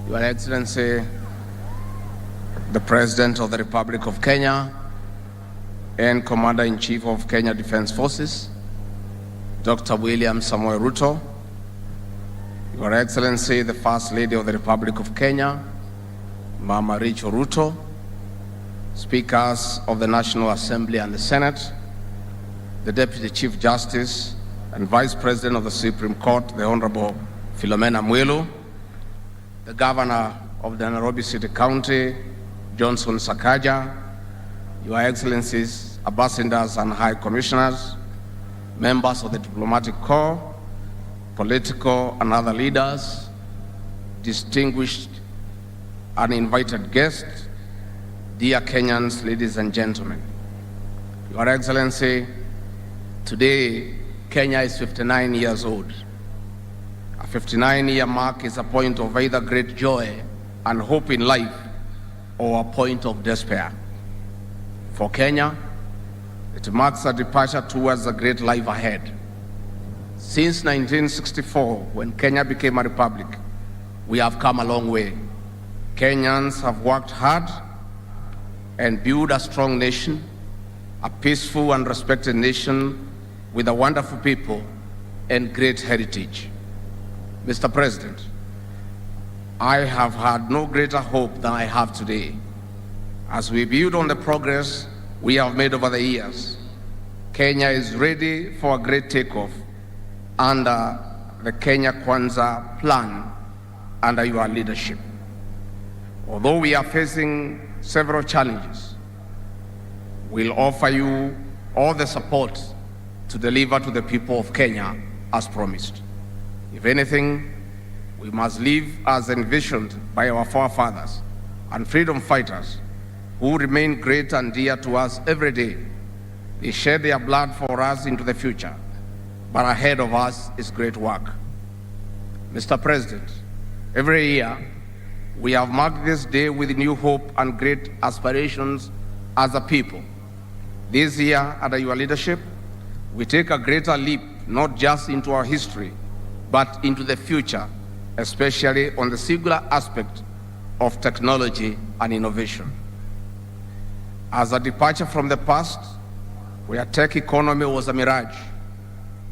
Your Excellency, the President of the Republic of Kenya and Commander-in-Chief of Kenya Defense Forces, Dr. William Samoei Ruto, Your Excellency, the First Lady of the Republic of Kenya, Mama Rachel Ruto, Speakers of the National Assembly and the Senate, the Deputy Chief Justice and Vice President of the Supreme Court, the Honorable Philomena Mwilu, the Governor of the Nairobi City County, Johnson Sakaja, Your Excellencies, Ambassadors and High Commissioners, members of the Diplomatic Corps, political and other leaders, distinguished and invited guests, dear Kenyans, ladies and gentlemen. Your Excellency, today Kenya is 59 years old. A 59-year mark is a point of either great joy and hope in life or a point of despair. For Kenya, it marks a departure towards a great life ahead. Since 1964, when Kenya became a republic, we have come a long way. Kenyans have worked hard and built a strong nation, a peaceful and respected nation with a wonderful people and great heritage. Mr. President, I have had no greater hope than I have today. As we build on the progress we have made over the years, Kenya is ready for a great takeoff under the Kenya Kwanza plan under your leadership. Although we are facing several challenges, we'll offer you all the support to deliver to the people of Kenya as promised. If anything, we must live as envisioned by our forefathers and freedom fighters who remain great and dear to us every day. They shed their blood for us into the future, but ahead of us is great work. Mr. President, every year we have marked this day with new hope and great aspirations as a people. This year, under your leadership, we take a greater leap, not just into our history, but into the future, especially on the singular aspect of technology and innovation. As a departure from the past, where tech economy was a mirage,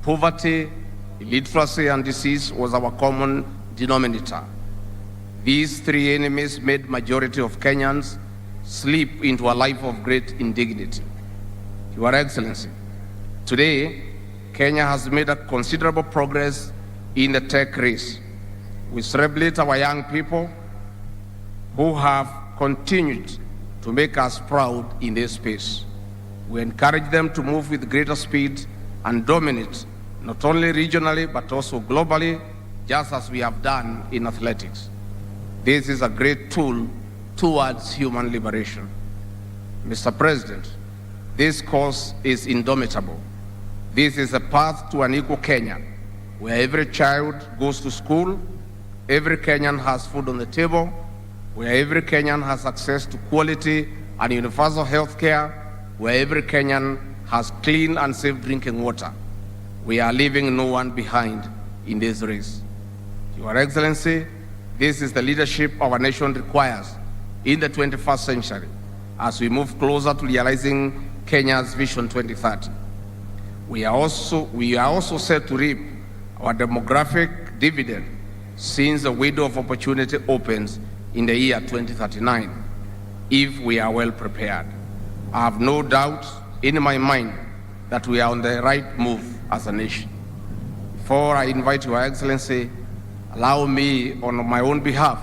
poverty, illiteracy, and disease was our common denominator. These three enemies made majority of Kenyans slip into a life of great indignity. Your Excellency, today, Kenya has made a considerable progress in the tech race. We celebrate our young people who have continued to make us proud in this space. We encourage them to move with greater speed and dominate, not only regionally, but also globally, just as we have done in athletics. This is a great tool towards human liberation. Mr. President, this cause is indomitable. This is a path to an equal Kenya, where every child goes to school, every Kenyan has food on the table, where every Kenyan has access to quality and universal health care, where every Kenyan has clean and safe drinking water. We are leaving no one behind in this race. Your Excellency, this is the leadership our nation requires in the 21st century as we move closer to realizing Kenya's Vision 2030. We are also set to reap our demographic dividend since the window of opportunity opens in the year 2039, if we are well prepared. I have no doubt in my mind that we are on the right move as a nation. Before I invite Your Excellency, allow me on my own behalf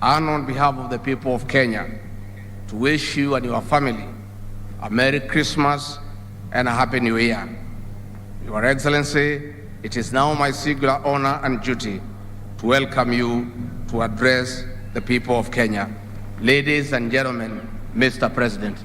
and on behalf of the people of Kenya to wish you and your family a Merry Christmas and a Happy New Year. Your Excellency, it is now my singular honor and duty to welcome you to address the people of Kenya. Ladies and gentlemen, Mr. President.